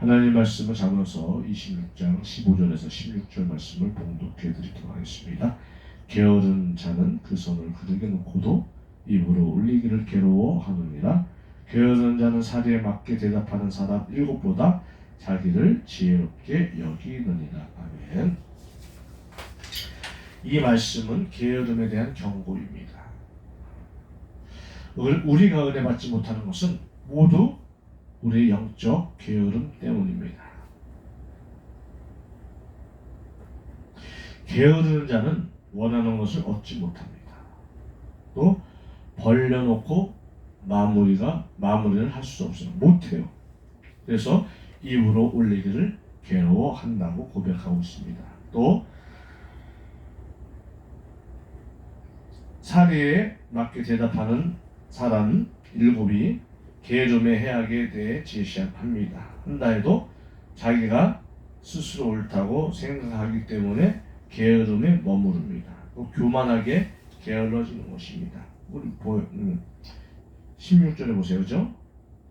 하나님 말씀을 잡아서 26장 15절에서 16절 말씀을 봉독해 드리도록 하겠습니다. 게으른 자는 그 손을 그르게 놓고도 입으로 울리기를 괴로워하느니라. 게으른 자는 사리에 맞게 대답하는 사람 7보다 자기를 지혜롭게 여기느니라. 아멘. 이 말씀은 게으름에 대한 경고입니다. 우리가 은혜 받지 못하는 것은 모두 우리의 영적 게으름 때문입니다. 게으르는 자는 원하는 것을 얻지 못합니다. 또 벌려놓고 마무리를 할 수 없어요. 못해요. 그래서 입으로 올리기를 괴로워한다고 고백하고 있습니다. 또 사리에 맞게 대답하는 사람 7이 게으름의 해악에 대해 제시합니다. 한다 해도 자기가 스스로 옳다고 생각하기 때문에 게으름에 머무릅니다. 또 교만하게 게을러지는 것입니다. 우리 16절에 보세요. 그죠?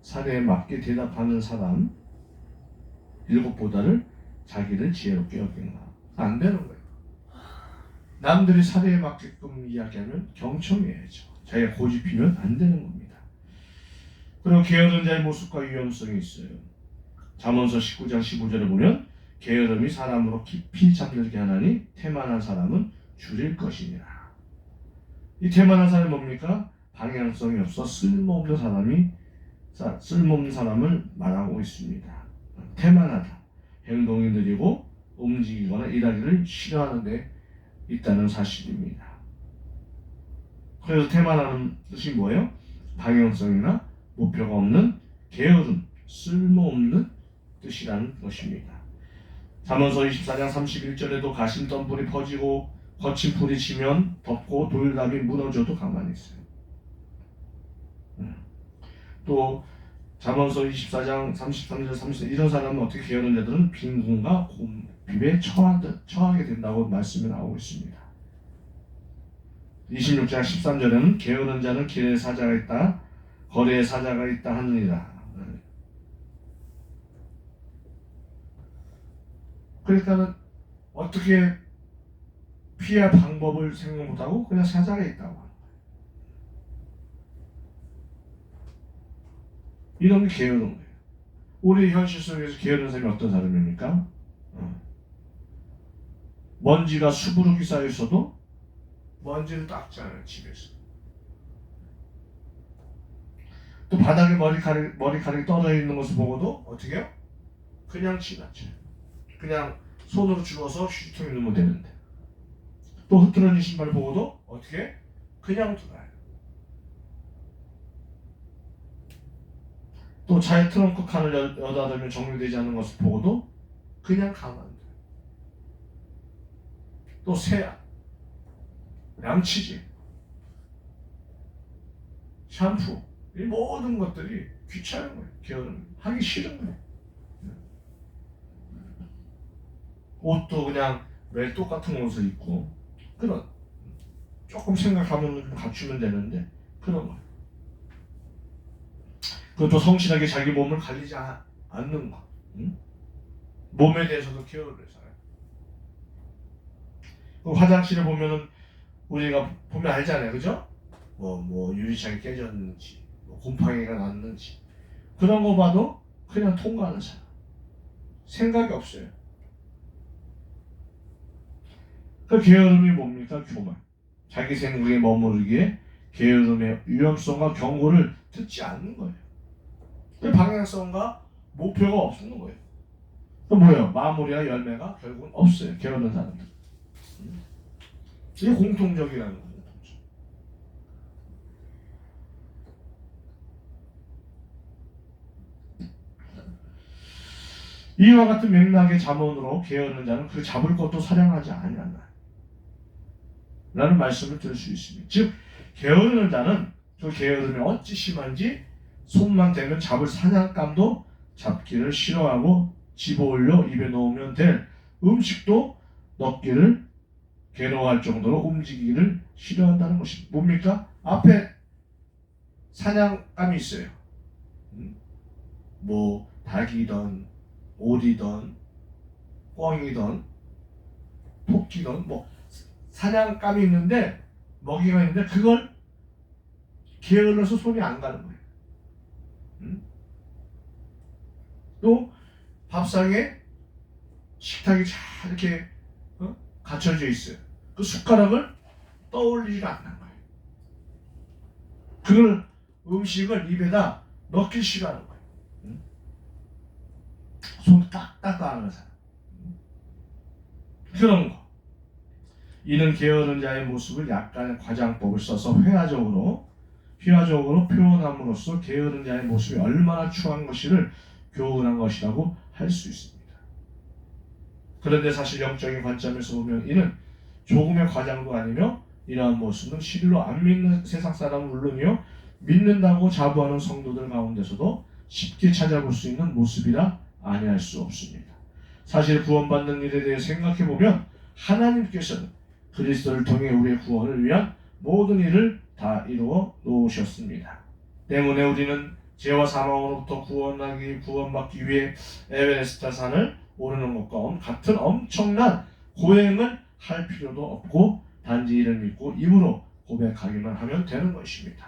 사리에 맞게 대답하는 사람 7보다를 자기를 지혜롭게 여기는 거. 안 되는 거예요. 남들이 사리에 맞게끔 이야기하면 경청해야죠. 자기가 고집피면 안 되는 겁니다. 그리고 게으른 자의 모습과 위험성이 있어요. 잠언서 19장 15절에 보면 게으름이 사람으로 깊이 잠들게 하나니 태만한 사람은 줄일 것이니라. 이 태만한 사람이 뭡니까? 방향성이 없어 쓸모없는 사람을 말하고 있습니다. 태만하다. 행동이 느리고 움직이거나 일하기를 싫어하는 데 있다는 사실입니다. 그래서 태만하는 뜻이 뭐예요? 방향성이나 목표가 없는 게으름, 쓸모없는 뜻이라는 것입니다. 잠언서 24장 31절에도 가신 덤불이 퍼지고 거친 불이 치면 덮고 돌담이 무너져도 가만히 있어요. 또 잠언서 24장 33절 34절 이런 사람은 어떻게 게으른 자들은 빈궁과 곰핍에 처하게 된다고 말씀이 나오고 있습니다. 26장 13절에는 게으른 자는 길에 사자가 있다 거리에 사자가 있다 하느니라. 그러니까 어떻게 피할 방법을 생각 못하고 그냥 사자가 있다고 하는 거예요. 이런 게 게으른 거예요. 우리 현실 속에서 게으른 사람이 어떤 사람입니까? 먼지가 수부룩이 쌓여 있어도 먼지를 닦잖아요. 집에서. 또 바닥에 머리카락이 떨어져 있는 것을 보고도 어떻게 해요? 그냥 지나쳐요. 그냥 손으로 주워서 휴지통에 넣으면 되는데. 또 흐트러진 신발을 보고도 어떻게 해? 그냥 두나요. 또 차의 트렁크 칸을 여닫으면 정리되지 않는 것을 보고도 그냥 가면 안 돼요. 또 세안, 양치질, 샴푸 이 모든 것들이 귀찮은 거예요. 게으름 하기 싫은 거예요. 옷도 그냥 매일 똑같은 옷을 입고 그런 조금 생각하면 좀 갖추면 되는데 그런 거예요. 그것도 성실하게 자기 몸을 관리지 않는 거. 몸에 대해서도 케어를 살아요. 그 화장실에 보면은 우리가 보면 알잖아요. 그죠? 뭐 유리창이 깨졌는지 곰팡이가 났는지 그런 거 봐도 그냥 통과하는 사람. 생각이 없어요. 그 게으름이 뭡니까? 교만. 자기 생각에 머무르기에 게으름의 위험성과 경고를 듣지 않는 거예요. 그 방향성과 목표가 없는 거예요. 그 뭐예요? 마무리와 열매가 결국은 없어요. 게으른 사람들. 이게 공통적이라는 거예요. 이와 같은 맥락의 잠언으로 게으른 자는 그 잡을 것도 사냥하지 아니한다 라는 말씀을 들을 수 있습니다. 즉 게으르는 자는 그 게으름이 어찌 심한지 손만 대면 잡을 사냥감도 잡기를 싫어하고 집어올려 입에 넣으면 될 음식도 넣기를 괴로워할 정도로 움직이기를 싫어한다는 것입니다. 뭡니까? 앞에 사냥감이 있어요. 뭐 닭이든 오리든 꿩이든 토끼든 뭐 사냥감이 있는데 먹이가 있는데 그걸 게을러서 손이 안 가는 거예요. 또 밥상에 식탁이 잘 이렇게 갖춰져 있어요. 그 숟가락을 떠올리지가 않는 거예요. 그걸 음식을 입에다 넣기 싫어하는 거예요. 손 딱딱 안 하는 사람. 그런 거. 이는 게으른 자의 모습을 약간의 과장법을 써서 회화적으로 표현함으로써 게으른 자의 모습이 얼마나 추한 것이를 교훈한 것이라고 할 수 있습니다. 그런데 사실 영적인 관점에서 보면 이는 조금의 과장도 아니며 이러한 모습은 실로 안 믿는 세상 사람은 물론이요 믿는다고 자부하는 성도들 가운데서도 쉽게 찾아볼 수 있는 모습이라 아니할 수 없습니다. 사실 구원받는 일에 대해 생각해보면 하나님께서는 그리스도를 통해 우리의 구원을 위한 모든 일을 다 이루어 놓으셨습니다. 때문에 우리는 죄와 사망으로부터 구원받기 위해 에베레스트 산을 오르는 것과 같은 엄청난 고행을 할 필요도 없고 단지 이를 믿고 입으로 고백하기만 하면 되는 것입니다.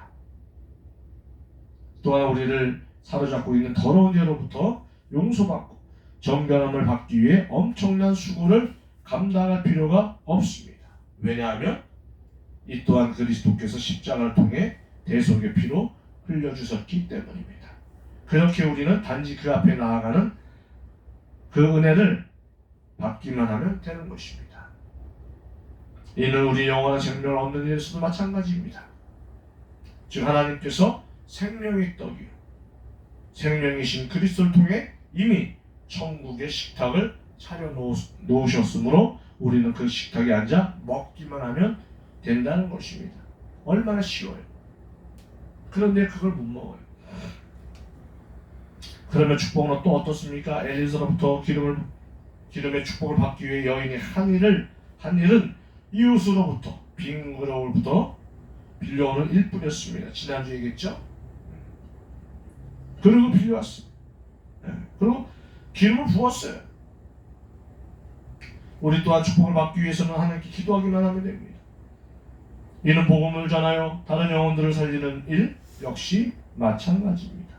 또한 우리를 사로잡고 있는 더러운 죄로부터 용서받고 정결함을 받기 위해 엄청난 수고를 감당할 필요가 없습니다. 왜냐하면 이 또한 그리스도께서 십자가를 통해 대속의 피로 흘려주셨기 때문입니다. 그렇게 우리는 단지 그 앞에 나아가는 그 은혜를 받기만 하면 되는 것입니다. 이는 우리 영원한 생명을 얻는 일에서도 마찬가지입니다. 즉 하나님께서 생명의 떡이요 생명이신 그리스도를 통해 이미 천국의 식탁을 차려놓으셨으므로 우리는 그 식탁에 앉아 먹기만 하면 된다는 것입니다. 얼마나 쉬워요. 그런데 그걸 못 먹어요. 그러면 축복은 또 어떻습니까? 엘리사로부터 기름의 축복을 받기 위해 여인이 한 일은 이웃으로부터 빈 그릇으로부터 빌려오는 일뿐이었습니다. 지난주에 얘기했죠? 그리고 빌려왔습니다. 그리고 기름을 부었어요. 우리 또한 축복을 받기 위해서는 하나님께 기도하기만 하면 됩니다. 이는 복음을 전하여 다른 영혼들을 살리는 일 역시 마찬가지입니다.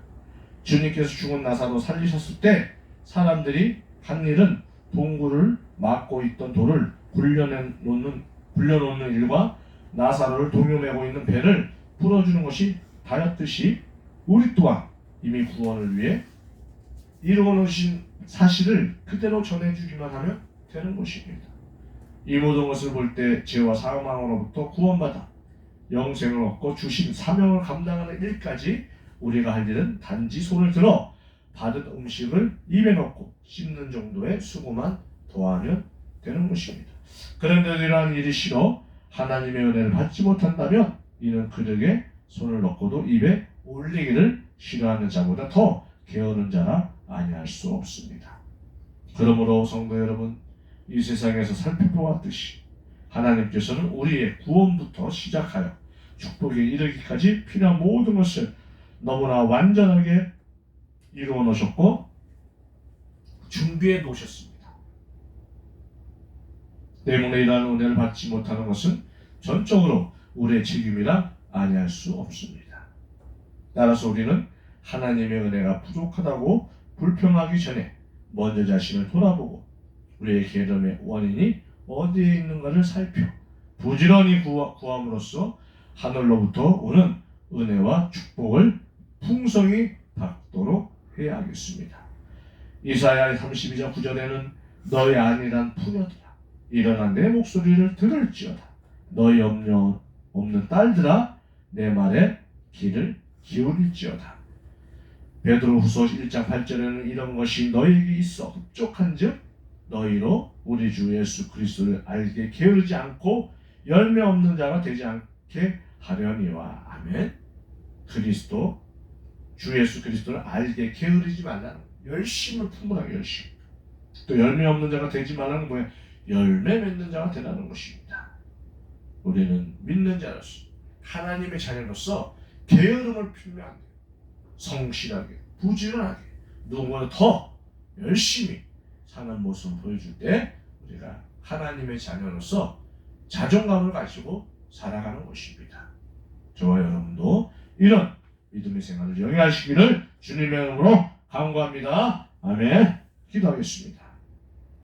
주님께서 죽은 나사로 살리셨을 때 사람들이 한 일은 동굴을 막고 있던 돌을 굴려놓는 일과 나사로를 동요매고 있는 배를 풀어주는 것이 다였듯이 우리 또한 이미 구원을 위해 이루어놓으신 사실을 그대로 전해주기만 하면 되는 것입니다. 이 모든 것을 볼 때 죄와 사망으로부터 구원받아 영생을 얻고 주신 사명을 감당하는 일까지 우리가 할 일은 단지 손을 들어 받은 음식을 입에 넣고 씹는 정도의 수고만 더하면 되는 것입니다. 그런데 이러한 일이 싫어 하나님의 은혜를 받지 못한다면 이는 그들에게 손을 넣고도 입에 올리기를 싫어하는 자보다 더 게으른 자라 아니할 수 없습니다. 그러므로 성도 여러분, 이 세상에서 살펴보았듯이 하나님께서는 우리의 구원부터 시작하여 축복에 이르기까지 필요한 모든 것을 너무나 완전하게 이루어 놓으셨고 준비해 놓으셨습니다. 때문에 이러한 은혜를 받지 못하는 것은 전적으로 우리의 책임이라 아니할 수 없습니다. 따라서 우리는 하나님의 은혜가 부족하다고 불평하기 전에 먼저 자신을 돌아보고 우리의 게으름의 원인이 어디에 있는가를 살펴 부지런히 구함으로써 하늘로부터 오는 은혜와 축복을 풍성히 받도록 해야겠습니다. 이사야 32장 9절에는 너희 아니란 푸녀들아 일어나 내 목소리를 들을지어다. 너희 염려 없는 딸들아 내 말에 귀를 기울일지어다. 베드로후서 1장 8절에는 이런 것이 너희에게 있어 흡족한즉 너희로 우리 주 예수 그리스도를 알게 게으르지 않고 열매 없는 자가 되지 않게 하려니와. 아멘. 주 예수 그리스도를 알게 게으르지 말라는 열심을 풍부하게 열심. 또 열매 없는 자가 되지 말라는 뭐예요? 열매 맺는 자가 되라는 것입니다. 우리는 믿는 자로서 하나님의 자녀로서 게으름을 피우면 안 돼요. 성실하게 부지런하게 누군가보다 더 열심히 사는 모습을 보여줄 때 우리가 하나님의 자녀로서 자존감을 가지고 살아가는 것입니다. 저와 여러분도 이런 믿음의 생활을 영위하시기를 주님의 이름으로 간구합니다. 아멘. 기도하겠습니다.